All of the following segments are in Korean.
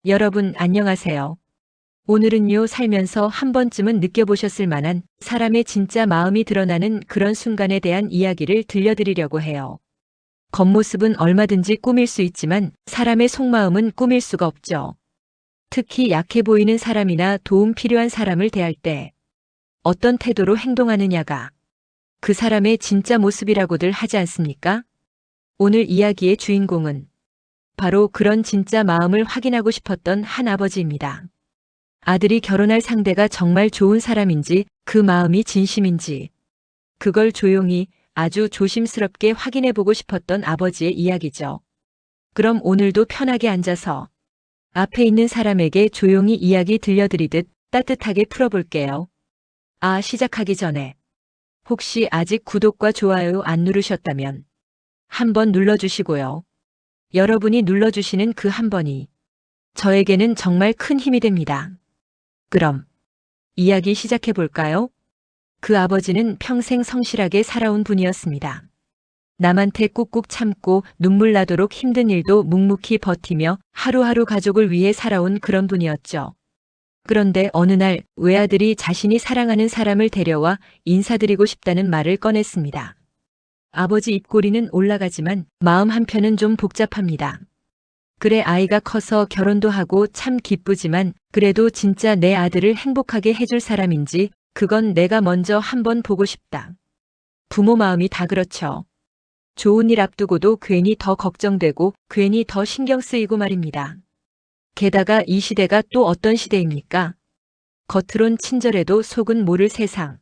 여러분 안녕하세요. 오늘은요, 살면서 한 번쯤은 느껴보셨을 만한 사람의 진짜 마음이 드러나는 그런 순간에 대한 이야기를 들려드리려고 해요. 겉모습은 얼마든지 꾸밀 수 있지만 사람의 속마음은 꾸밀 수가 없죠. 특히 약해 보이는 사람이나 도움 필요한 사람을 대할 때 어떤 태도로 행동하느냐가 그 사람의 진짜 모습이라고들 하지 않습니까? 오늘 이야기의 주인공은 바로 그런 진짜 마음을 확인하고 싶었던 한 아버지입니다. 아들이 결혼할 상대가 정말 좋은 사람인지, 그 마음이 진심인지, 그걸 조용히 아주 조심스럽게 확인해 보고 싶었던 아버지의 이야기죠. 그럼 오늘도 편하게 앉아서 앞에 있는 사람에게 조용히 이야기 들려드리듯 따뜻하게 풀어볼게요. 시작하기 전에 혹시 아직 구독과 좋아요 안 누르셨다면 한번 눌러주시고요. 여러분이 눌러주시는 그 한 번이 저에게는 정말 큰 힘이 됩니다. 그럼 이야기 시작해 볼까요? 그 아버지는 평생 성실하게 살아온 분이었습니다. 남한테 꾹꾹 참고 눈물 나도록 힘든 일도 묵묵히 버티며 하루하루 가족을 위해 살아온 그런 분이었죠. 그런데 어느 날 외아들이 자신이 사랑하는 사람을 데려와 인사드리고 싶다는 말을 꺼냈습니다. 아버지 입꼬리는 올라가지만 마음 한편은 좀 복잡합니다. 그래, 아이가 커서 결혼도 하고 참 기쁘지만 그래도 진짜 내 아들을 행복하게 해줄 사람인지 그건 내가 먼저 한번 보고 싶다. 부모 마음이 다 그렇죠. 좋은 일 앞두고도 괜히 더 걱정되고 괜히 더 신경 쓰이고 말입니다. 게다가 이 시대가 또 어떤 시대입니까? 겉으론 친절해도 속은 모를 세상.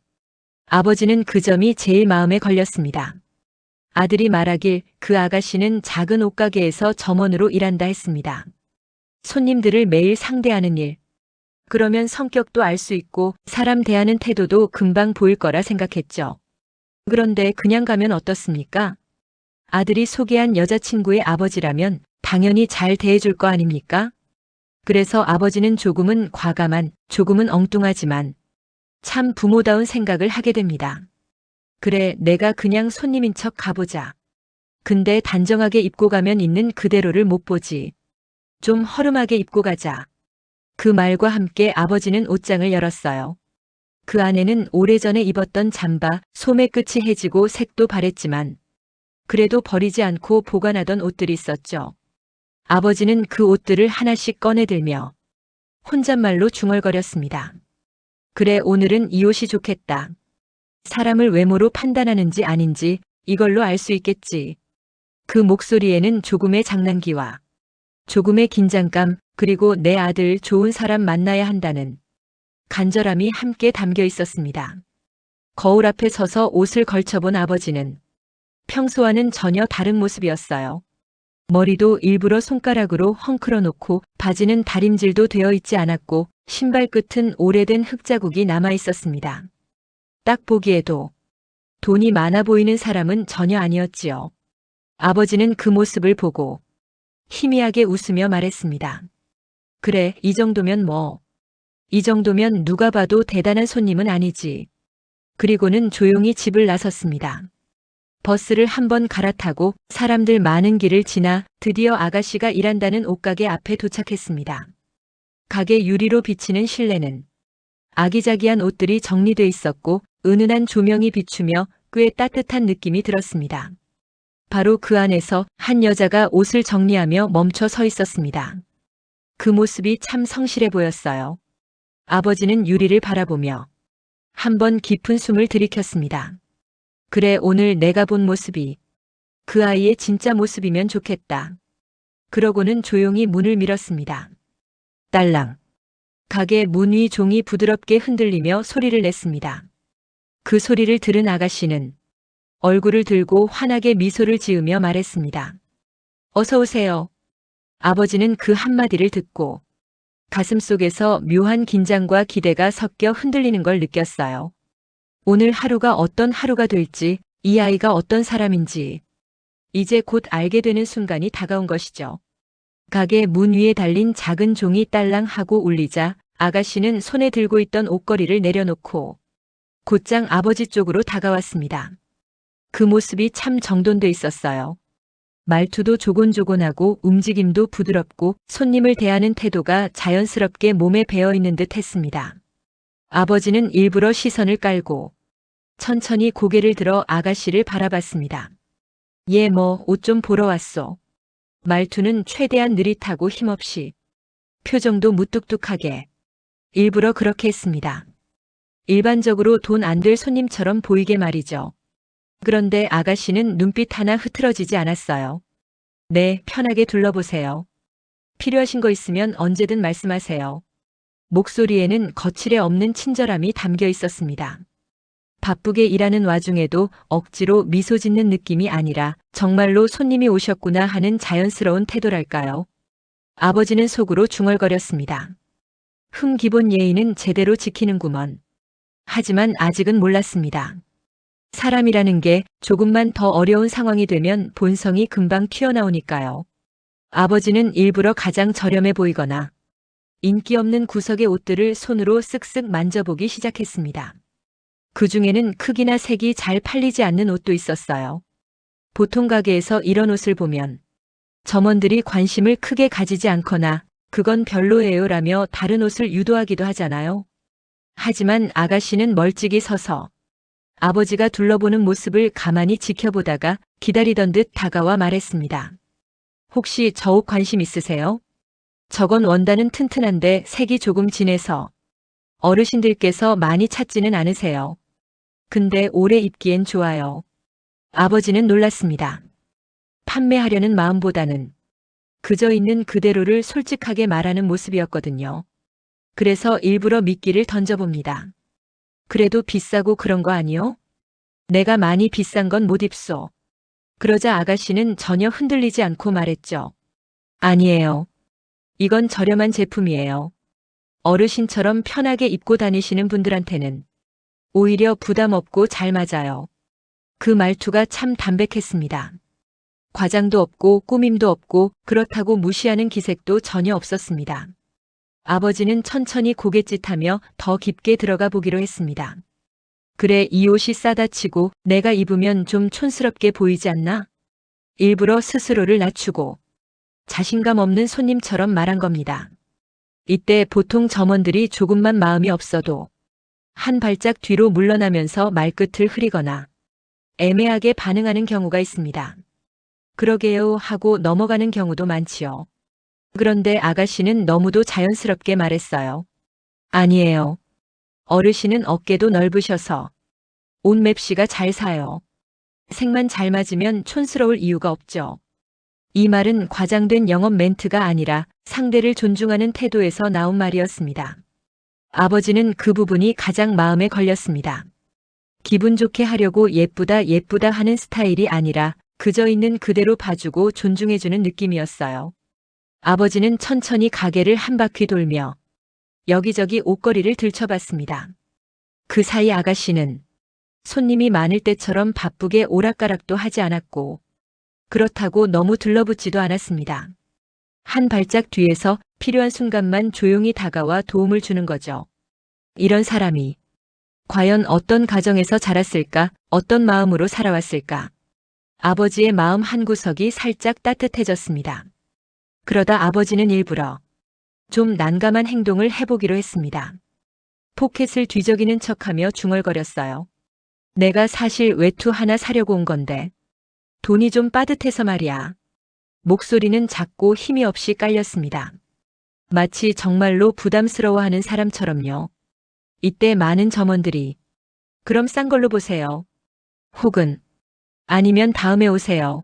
아버지는 그 점이 제일 마음에 걸렸습니다. 아들이 말하길 그 아가씨는 작은 옷가게에서 점원으로 일한다 했습니다. 손님들을 매일 상대하는 일. 그러면 성격도 알 수 있고 사람 대하는 태도도 금방 보일 거라 생각했죠. 그런데 그냥 가면 어떻습니까? 아들이 소개한 여자친구의 아버지라면 당연히 잘 대해줄 거 아닙니까? 그래서 아버지는 조금은 과감한, 조금은 엉뚱하지만 참 부모다운 생각을 하게 됩니다. 그래, 내가 그냥 손님인 척 가보자. 근데 단정하게 입고 가면 있는 그대로를 못 보지. 좀 허름하게 입고 가자. 그 말과 함께 아버지는 옷장을 열었어요. 그 안에는 오래전에 입었던 잠바, 소매 끝이 해지고 색도 바랬지만 그래도 버리지 않고 보관하던 옷들이 있었죠. 아버지는 그 옷들을 하나씩 꺼내들며 혼잣말로 중얼거렸습니다. 그래, 오늘은 이 옷이 좋겠다. 사람을 외모로 판단하는지 아닌지 이걸로 알 수 있겠지. 그 목소리에는 조금의 장난기와 조금의 긴장감, 그리고 내 아들 좋은 사람 만나야 한다는 간절함이 함께 담겨 있었습니다. 거울 앞에 서서 옷을 걸쳐본 아버지는 평소와는 전혀 다른 모습이었어요. 머리도 일부러 손가락으로 헝클어 놓고 바지는 다림질도 되어 있지 않았고 신발 끝은 오래된 흙자국이 남아 있었습니다. 딱 보기에도 돈이 많아 보이는 사람은 전혀 아니었지요. 아버지는 그 모습을 보고 희미하게 웃으며 말했습니다. 그래, 이 정도면 뭐. 이 정도면 누가 봐도 대단한 손님은 아니지. 그리고는 조용히 집을 나섰습니다. 버스를 한번 갈아타고 사람들 많은 길을 지나 드디어 아가씨가 일한다는 옷가게 앞에 도착했습니다. 가게 유리로 비치는 실내는 아기자기한 옷들이 정리돼 있었고 은은한 조명이 비추며 꽤 따뜻한 느낌이 들었습니다. 바로 그 안에서 한 여자가 옷을 정리하며 멈춰 서 있었습니다. 그 모습이 참 성실해 보였어요. 아버지는 유리를 바라보며 한번 깊은 숨을 들이켰습니다. 그래, 오늘 내가 본 모습이 그 아이의 진짜 모습이면 좋겠다. 그러고는 조용히 문을 밀었습니다. 딸랑. 가게 문 위 종이 부드럽게 흔들리며 소리를 냈습니다. 그 소리를 들은 아가씨는 얼굴을 들고 환하게 미소를 지으며 말했습니다. 어서 오세요. 아버지는 그 한마디를 듣고 가슴속에서 묘한 긴장과 기대가 섞여 흔들리는 걸 느꼈어요. 오늘 하루가 어떤 하루가 될지, 이 아이가 어떤 사람인지 이제 곧 알게 되는 순간이 다가온 것이죠. 가게 문 위에 달린 작은 종이 딸랑 하고 울리자 아가씨는 손에 들고 있던 옷걸이를 내려놓고 곧장 아버지 쪽으로 다가왔습니다. 그 모습이 참 정돈돼 있었어요. 말투도 조곤조곤하고 움직임도 부드럽고 손님을 대하는 태도가 자연스럽게 몸에 배어 있는 듯 했습니다. 아버지는 일부러 시선을 깔고 천천히 고개를 들어 아가씨를 바라봤습니다. 얘 뭐 옷 좀 보러 왔어. 말투는 최대한 느릿하고 힘없이, 표정도 무뚝뚝하게, 일부러 그렇게 했습니다. 일반적으로 돈 안 될 손님처럼 보이게 말이죠. 그런데 아가씨는 눈빛 하나 흐트러지지 않았어요. 네, 편하게 둘러보세요. 필요하신 거 있으면 언제든 말씀하세요. 목소리에는 거칠에 없는 친절함이 담겨 있었습니다. 바쁘게 일하는 와중에도 억지로 미소 짓는 느낌이 아니라 정말로 손님이 오셨구나 하는 자연스러운 태도랄까요. 아버지는 속으로 중얼거렸습니다. 기본 예의는 제대로 지키는구먼. 하지만 아직은 몰랐습니다. 사람이라는 게 조금만 더 어려운 상황이 되면 본성이 금방 튀어나오니까요. 아버지는 일부러 가장 저렴해 보이거나 인기 없는 구석의 옷들을 손으로 쓱쓱 만져보기 시작했습니다. 그 중에는 크기나 색이 잘 팔리지 않는 옷도 있었어요. 보통 가게에서 이런 옷을 보면 점원들이 관심을 크게 가지지 않거나 그건 별로예요라며 다른 옷을 유도하기도 하잖아요. 하지만 아가씨는 멀찍이 서서 아버지가 둘러보는 모습을 가만히 지켜보다가 기다리던 듯 다가와 말했습니다. 혹시 저 옷 관심 있으세요? 저건 원단은 튼튼한데 색이 조금 진해서 어르신들께서 많이 찾지는 않으세요. 근데 오래 입기엔 좋아요. 아버지는 놀랐습니다. 판매하려는 마음보다는 그저 있는 그대로를 솔직하게 말하는 모습이었거든요. 그래서 일부러 미끼를 던져봅니다. 그래도 비싸고 그런 거 아니요? 내가 많이 비싼 건 못 입소. 그러자 아가씨는 전혀 흔들리지 않고 말했죠. 아니에요. 이건 저렴한 제품이에요. 어르신처럼 편하게 입고 다니시는 분들한테는 오히려 부담 없고 잘 맞아요. 그 말투가 참 담백했습니다. 과장도 없고 꾸밈도 없고 그렇다고 무시하는 기색도 전혀 없었습니다. 아버지는 천천히 고갯짓하며 더 깊게 들어가 보기로 했습니다. 그래, 이 옷이 싸다 치고 내가 입으면 좀 촌스럽게 보이지 않나? 일부러 스스로를 낮추고 자신감 없는 손님처럼 말한 겁니다. 이때 보통 점원들이 조금만 마음이 없어도 한 발짝 뒤로 물러나면서 말끝을 흐리거나 애매하게 반응하는 경우가 있습니다. 그러게요 하고 넘어가는 경우도 많지요. 그런데 아가씨는 너무도 자연스럽게 말했어요. 아니에요. 어르신은 어깨도 넓으셔서 옷 맵시가 잘 사요. 색만 잘 맞으면 촌스러울 이유가 없죠. 이 말은 과장된 영업 멘트가 아니라 상대를 존중하는 태도에서 나온 말이었습니다. 아버지는 그 부분이 가장 마음에 걸렸습니다. 기분 좋게 하려고 예쁘다 예쁘다 하는 스타일이 아니라 그저 있는 그대로 봐주고 존중해주는 느낌이었어요. 아버지는 천천히 가게를 한 바퀴 돌며 여기저기 옷걸이를 들춰봤습니다. 그 사이 아가씨는 손님이 많을 때처럼 바쁘게 오락가락도 하지 않았고 그렇다고 너무 들러붙지도 않았습니다. 한 발짝 뒤에서 필요한 순간만 조용히 다가와 도움을 주는 거죠. 이런 사람이 과연 어떤 가정에서 자랐을까, 어떤 마음으로 살아왔을까. 아버지의 마음 한구석이 살짝 따뜻해졌습니다. 그러다 아버지는 일부러 좀 난감한 행동을 해보기로 했습니다. 포켓을 뒤적이는 척하며 중얼거렸어요. 내가 사실 외투 하나 사려고 온 건데 돈이 좀 빠듯해서 말이야. 목소리는 작고 힘이 없이 깔렸습니다. 마치 정말로 부담스러워하는 사람처럼요. 이때 많은 점원들이 그럼 싼 걸로 보세요. 혹은 아니면 다음에 오세요.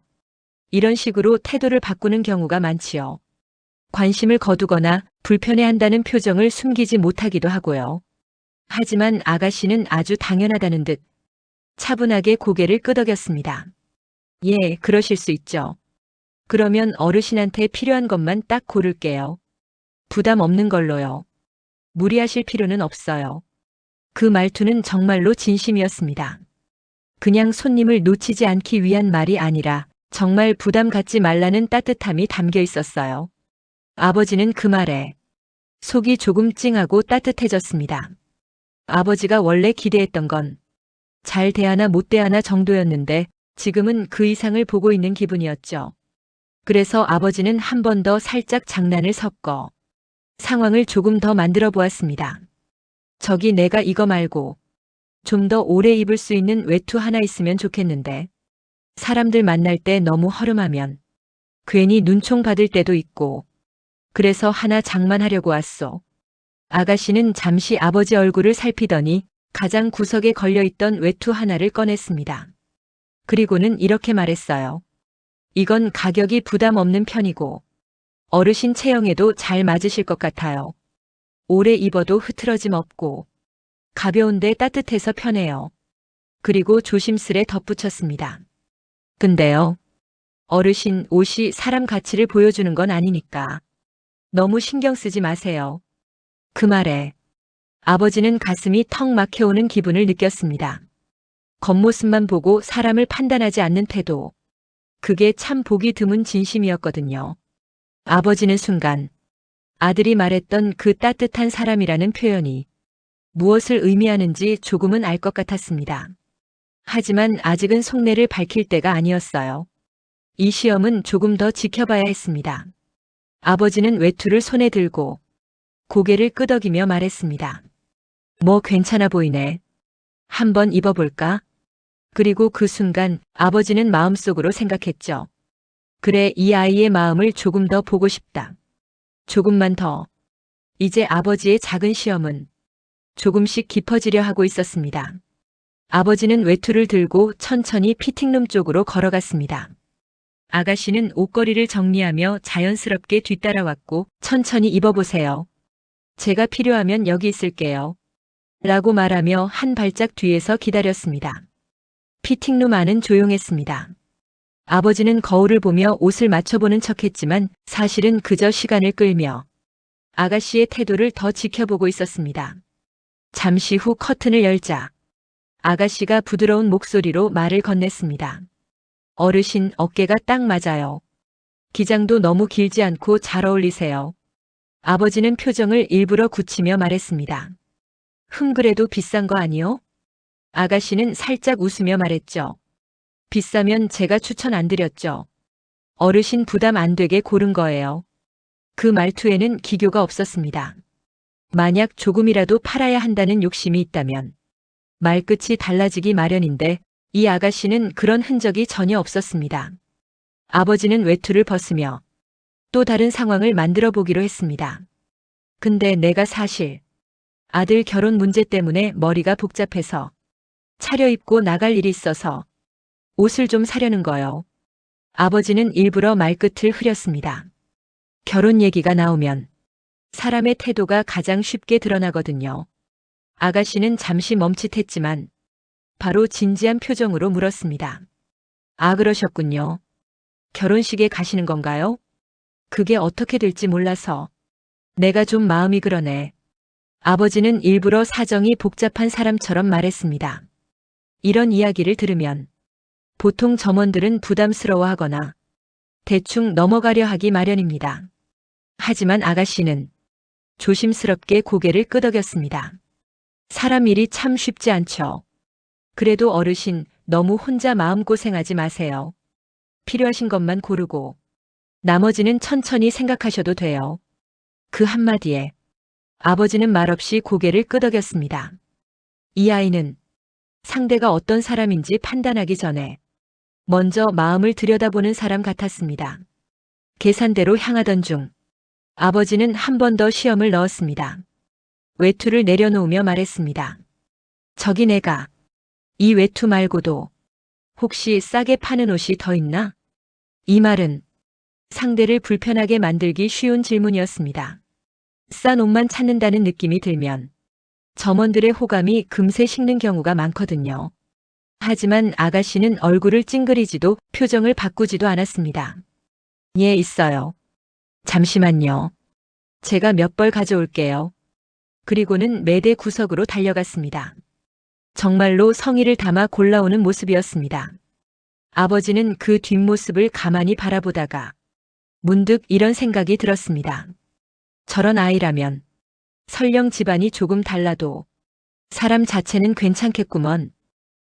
이런 식으로 태도를 바꾸는 경우가 많지요. 관심을 거두거나 불편해한다는 표정을 숨기지 못하기도 하고요. 하지만 아가씨는 아주 당연하다는 듯 차분하게 고개를 끄덕였습니다. 예, 그러실 수 있죠. 그러면 어르신한테 필요한 것만 딱 고를게요. 부담 없는 걸로요. 무리하실 필요는 없어요. 그 말투는 정말로 진심이었습니다. 그냥 손님을 놓치지 않기 위한 말이 아니라 정말 부담 갖지 말라는 따뜻함이 담겨 있었어요. 아버지는 그 말에 속이 조금 찡하고 따뜻해졌습니다. 아버지가 원래 기대했던 건 잘 대하나 못 대하나 정도였는데 지금은 그 이상을 보고 있는 기분이었죠. 그래서 아버지는 한 번 더 살짝 장난을 섞어 상황을 조금 더 만들어 보았습니다. 저기 내가 이거 말고 좀 더 오래 입을 수 있는 외투 하나 있으면 좋겠는데 사람들 만날 때 너무 허름하면 괜히 눈총 받을 때도 있고 그래서 하나 장만하려고 왔소. 아가씨는 잠시 아버지 얼굴을 살피더니 가장 구석에 걸려있던 외투 하나를 꺼냈습니다. 그리고는 이렇게 말했어요. 이건 가격이 부담 없는 편이고 어르신 체형에도 잘 맞으실 것 같아요. 오래 입어도 흐트러짐 없고 가벼운데 따뜻해서 편해요. 그리고 조심스레 덧붙였습니다. 근데요. 어르신 옷이 사람 가치를 보여주는 건 아니니까 너무 신경 쓰지 마세요. 그 말에 아버지는 가슴이 턱 막혀오는 기분을 느꼈습니다. 겉모습만 보고 사람을 판단하지 않는 태도. 그게 참 보기 드문 진심이었거든요. 아버지는 순간 아들이 말했던 그 따뜻한 사람이라는 표현이 무엇을 의미하는지 조금은 알 것 같았습니다. 하지만 아직은 속내를 밝힐 때가 아니었어요. 이 시험은 조금 더 지켜봐야 했습니다. 아버지는 외투를 손에 들고 고개를 끄덕이며 말했습니다. 뭐 괜찮아 보이네. 한번 입어볼까? 그리고 그 순간 아버지는 마음속으로 생각했죠. 그래, 이 아이의 마음을 조금 더 보고 싶다. 조금만 더. 이제 아버지의 작은 시험은 조금씩 깊어지려 하고 있었습니다. 아버지는 외투를 들고 천천히 피팅룸 쪽으로 걸어갔습니다. 아가씨는 옷걸이를 정리하며 자연스럽게 뒤따라왔고 천천히 입어보세요. 제가 필요하면 여기 있을게요. 라고 말하며 한 발짝 뒤에서 기다렸습니다. 피팅룸 안은 조용했습니다. 아버지는 거울을 보며 옷을 맞춰보는 척했지만 사실은 그저 시간을 끌며 아가씨의 태도를 더 지켜보고 있었습니다. 잠시 후 커튼을 열자 아가씨가 부드러운 목소리로 말을 건넸습니다. 어르신, 어깨가 딱 맞아요. 기장도 너무 길지 않고 잘 어울리세요. 아버지는 표정을 일부러 굳히며 말했습니다. 그래도 비싼 거 아니요? 아가씨는 살짝 웃으며 말했죠. 비싸면 제가 추천 안 드렸죠. 어르신 부담 안 되게 고른 거예요. 그 말투에는 기교가 없었습니다. 만약 조금이라도 팔아야 한다는 욕심이 있다면 말끝이 달라지기 마련인데 이 아가씨는 그런 흔적이 전혀 없었습니다. 아버지는 외투를 벗으며 또 다른 상황을 만들어 보기로 했습니다. 근데 내가 사실 아들 결혼 문제 때문에 머리가 복잡해서 차려입고 나갈 일이 있어서 옷을 좀 사려는 거요. 아버지는 일부러 말끝을 흐렸습니다. 결혼 얘기가 나오면 사람의 태도가 가장 쉽게 드러나거든요. 아가씨는 잠시 멈칫했지만 바로 진지한 표정으로 물었습니다. 아, 그러셨군요. 결혼식에 가시는 건가요? 그게 어떻게 될지 몰라서 내가 좀 마음이 그러네. 아버지는 일부러 사정이 복잡한 사람처럼 말했습니다. 이런 이야기를 들으면 보통 점원들은 부담스러워하거나 대충 넘어가려 하기 마련입니다. 하지만 아가씨는 조심스럽게 고개를 끄덕였습니다. 사람 일이 참 쉽지 않죠. 그래도 어르신, 너무 혼자 마음고생하지 마세요. 필요하신 것만 고르고 나머지는 천천히 생각하셔도 돼요. 그 한마디에 아버지는 말없이 고개를 끄덕였습니다. 이 아이는 상대가 어떤 사람인지 판단하기 전에 먼저 마음을 들여다보는 사람 같았습니다. 계산대로 향하던 중 아버지는 한 번 더 시험을 넣었습니다. 외투를 내려놓으며 말했습니다. 저기 내가 이 외투 말고도 혹시 싸게 파는 옷이 더 있나? 이 말은 상대를 불편하게 만들기 쉬운 질문이었습니다. 싼 옷만 찾는다는 느낌이 들면 점원들의 호감이 금세 식는 경우가 많거든요. 하지만 아가씨는 얼굴을 찡그리지도 표정을 바꾸지도 않았습니다. 예, 있어요. 잠시만요. 제가 몇 벌 가져올게요. 그리고는 매대 구석으로 달려갔습니다. 정말로 성의를 담아 골라오는 모습이었습니다. 아버지는 그 뒷모습을 가만히 바라보다가 문득 이런 생각이 들었습니다. 저런 아이라면 설령 집안이 조금 달라도 사람 자체는 괜찮겠구먼.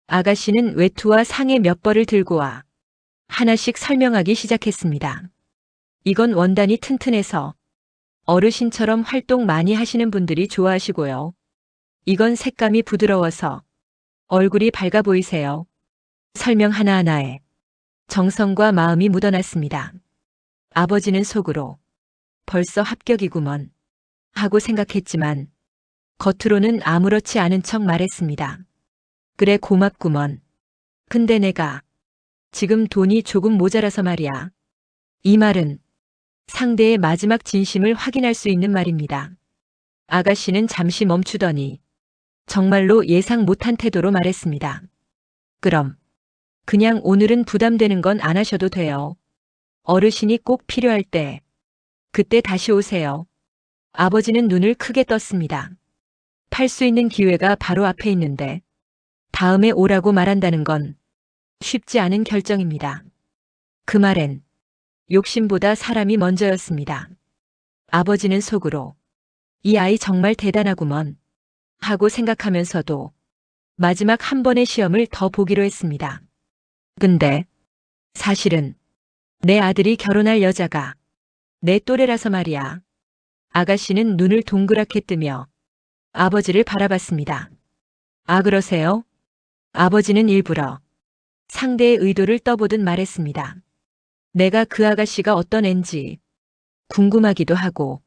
아가씨는 외투와 상의 몇 벌을 들고 와 하나씩 설명하기 시작했습니다. 이건 원단이 튼튼해서 어르신처럼 활동 많이 하시는 분들이 좋아하시고요. 이건 색감이 부드러워서 얼굴이 밝아 보이세요. 설명 하나하나에 정성과 마음이 묻어났습니다. 아버지는 속으로 벌써 합격이구먼 하고 생각했지만 겉으로는 아무렇지 않은 척 말했습니다. 그래 고맙구먼. 근데 내가 지금 돈이 조금 모자라서 말이야. 이 말은 상대의 마지막 진심을 확인할 수 있는 말입니다. 아가씨는 잠시 멈추더니 정말로 예상 못한 태도로 말했습니다. 그럼 그냥 오늘은 부담되는 건 안 하셔도 돼요. 어르신이 꼭 필요할 때 그때 다시 오세요. 아버지는 눈을 크게 떴습니다. 팔 수 있는 기회가 바로 앞에 있는데 다음에 오라고 말한다는 건 쉽지 않은 결정입니다. 그 말엔 욕심보다 사람이 먼저였습니다. 아버지는 속으로 이 아이 정말 대단하구먼 하고 생각하면서도 마지막 한 번의 시험을 더 보기로 했습니다. 근데 사실은 내 아들이 결혼할 여자가 내 또래라서 말이야. 아가씨는 눈을 동그랗게 뜨며 아버지를 바라봤습니다. 아, 그러세요? 아버지는 일부러 상대의 의도를 떠보듯 말했습니다. 내가 그 아가씨가 어떤 앤지 궁금하기도 하고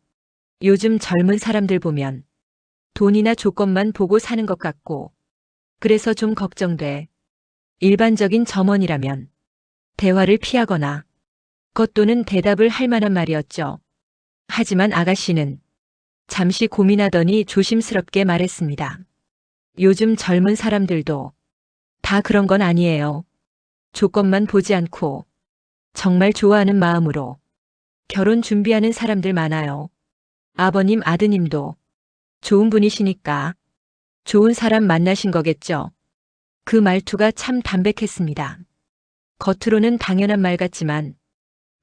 요즘 젊은 사람들 보면 돈이나 조건만 보고 사는 것 같고 그래서 좀 걱정돼. 일반적인 점원이라면 대화를 피하거나 것 또는 대답을 할 만한 말이었죠. 하지만 아가씨는 잠시 고민하더니 조심스럽게 말했습니다. 요즘 젊은 사람들도 다 그런 건 아니에요. 조건만 보지 않고 정말 좋아하는 마음으로 결혼 준비하는 사람들 많아요. 아버님, 아드님도 좋은 분이시니까 좋은 사람 만나신 거겠죠. 그 말투가 참 담백했습니다. 겉으로는 당연한 말 같지만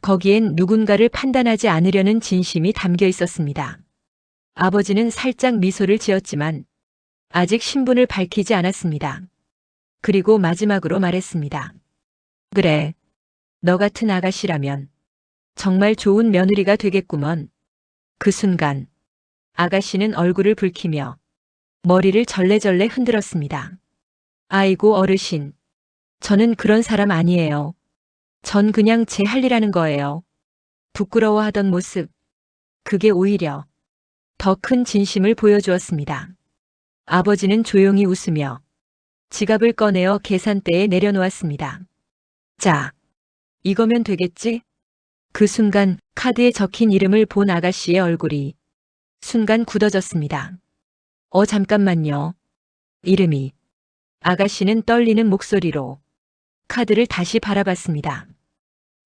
거기엔 누군가를 판단하지 않으려는 진심이 담겨 있었습니다. 아버지는 살짝 미소를 지었지만 아직 신분을 밝히지 않았습니다. 그리고 마지막으로 말했습니다. 그래, 너 같은 아가씨라면 정말 좋은 며느리가 되겠구먼. 그 순간 아가씨는 얼굴을 붉히며 머리를 절레절레 흔들었습니다. 아이고 어르신, 저는 그런 사람 아니에요. 전 그냥 제 할 일 하는 거예요. 부끄러워하던 모습, 그게 오히려 더 큰 진심을 보여주었습니다. 아버지는 조용히 웃으며 지갑을 꺼내어 계산대에 내려놓았습니다. 자, 이거면 되겠지? 그 순간 카드에 적힌 이름을 본 아가씨의 얼굴이 순간 굳어졌습니다. 잠깐만요. 이름이. 아가씨는 떨리는 목소리로 카드를 다시 바라봤습니다.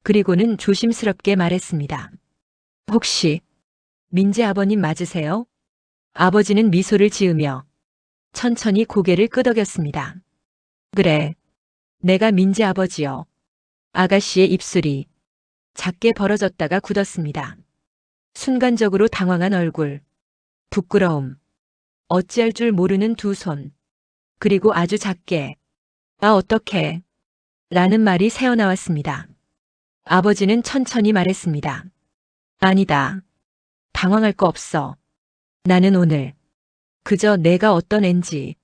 그리고는 조심스럽게 말했습니다. 혹시 민재 아버님 맞으세요? 아버지는 미소를 지으며 천천히 고개를 끄덕였습니다. 그래, 내가 민재 아버지요. 아가씨의 입술이 작게 벌어졌다가 굳었습니다. 순간적으로 당황한 얼굴, 부끄러움, 어찌할 줄 모르는 두 손, 그리고 아주 작게 아 어떡해 라는 말이 새어나왔습니다. 아버지는 천천히 말했습니다. 아니다. 당황할 거 없어. 나는 오늘 그저 내가 어떤 앤지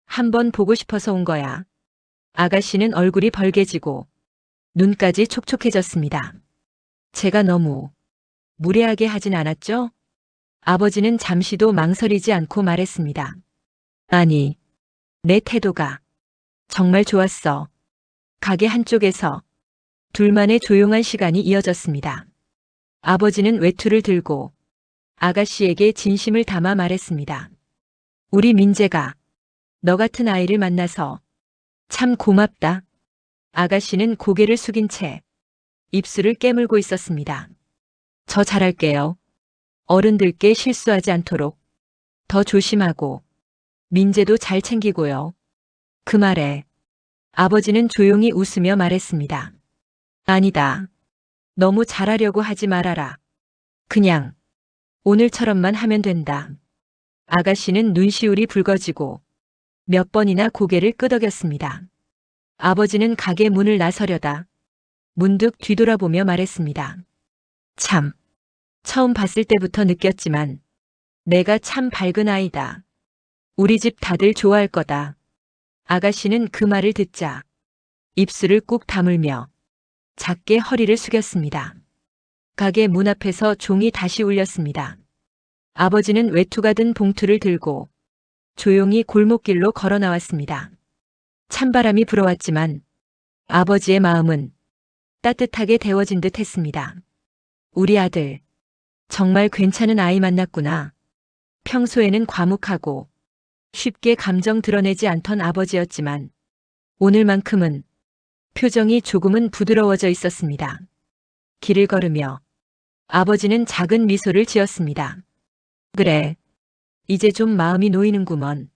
한번 보고 싶어서 온 거야. 아가씨는 얼굴이 벌개지고 눈까지 촉촉해졌습니다. 제가 너무 무례하게 하진 않았죠? 아버지는 잠시도 망설이지 않고 말했습니다. 아니, 내 태도가 정말 좋았어. 가게 한쪽에서 둘만의 조용한 시간이 이어졌습니다. 아버지는 외투를 들고 아가씨에게 진심을 담아 말했습니다. 우리 민재가 너 같은 아이를 만나서 참 고맙다. 아가씨는 고개를 숙인 채 입술을 깨물고 있었습니다. 저 잘할게요. 어른들께 실수하지 않도록 더 조심하고 민재도 잘 챙기고요. 그 말에 아버지는 조용히 웃으며 말했습니다. 아니다. 너무 잘하려고 하지 말아라. 그냥 오늘처럼만 하면 된다. 아가씨는 눈시울이 붉어지고 몇 번이나 고개를 끄덕였습니다. 아버지는 가게 문을 나서려다 문득 뒤돌아보며 말했습니다. 참, 처음 봤을 때부터 느꼈지만 내가 참 밝은 아이다. 우리 집 다들 좋아할 거다. 아가씨는 그 말을 듣자 입술을 꾹 다물며 작게 허리를 숙였습니다. 가게 문 앞에서 종이 다시 울렸습니다. 아버지는 외투가 든 봉투를 들고 조용히 골목길로 걸어 나왔습니다. 찬바람이 불어왔지만 아버지의 마음은 따뜻하게 데워진 듯 했습니다. 우리 아들, 정말 괜찮은 아이 만났구나. 평소에는 과묵하고 쉽게 감정 드러내지 않던 아버지였지만 오늘만큼은 표정이 조금은 부드러워져 있었습니다. 길을 걸으며 아버지는 작은 미소를 지었습니다. 그래, 이제 좀 마음이 놓이는구먼.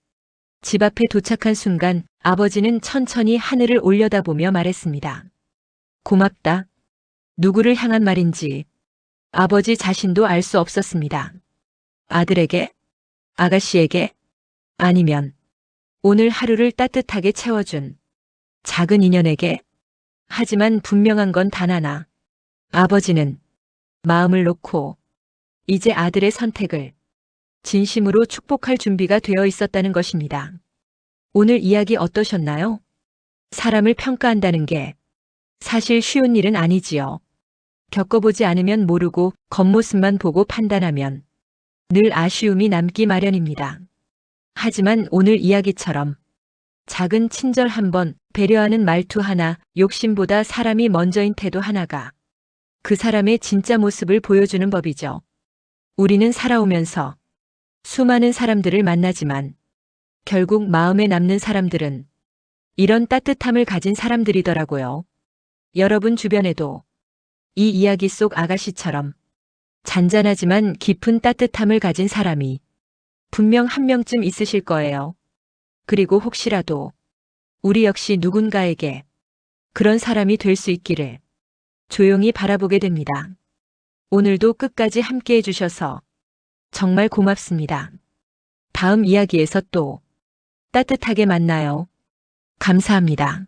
집 앞에 도착한 순간 아버지는 천천히 하늘을 올려다보며 말했습니다. 고맙다. 누구를 향한 말인지 아버지 자신도 알 수 없었습니다. 아들에게? 아가씨에게? 아니면 오늘 하루를 따뜻하게 채워준 작은 인연에게? 하지만 분명한 건 단 하나. 아버지는 마음을 놓고 이제 아들의 선택을 진심으로 축복할 준비가 되어 있었다는 것입니다. 오늘 이야기 어떠셨나요? 사람을 평가한다는 게 사실 쉬운 일은 아니지요. 겪어보지 않으면 모르고 겉모습만 보고 판단하면 늘 아쉬움이 남기 마련입니다. 하지만 오늘 이야기처럼 작은 친절 한 번, 배려하는 말투 하나, 욕심보다 사람이 먼저인 태도 하나가 그 사람의 진짜 모습을 보여주는 법이죠. 우리는 살아오면서 수많은 사람들을 만나지만 결국 마음에 남는 사람들은 이런 따뜻함을 가진 사람들이더라고요. 여러분 주변에도 이 이야기 속 아가씨처럼 잔잔하지만 깊은 따뜻함을 가진 사람이 분명 한 명쯤 있으실 거예요. 그리고 혹시라도 우리 역시 누군가에게 그런 사람이 될 수 있기를 조용히 바라보게 됩니다. 오늘도 끝까지 함께 해주셔서 정말 고맙습니다. 다음 이야기에서 또 따뜻하게 만나요. 감사합니다.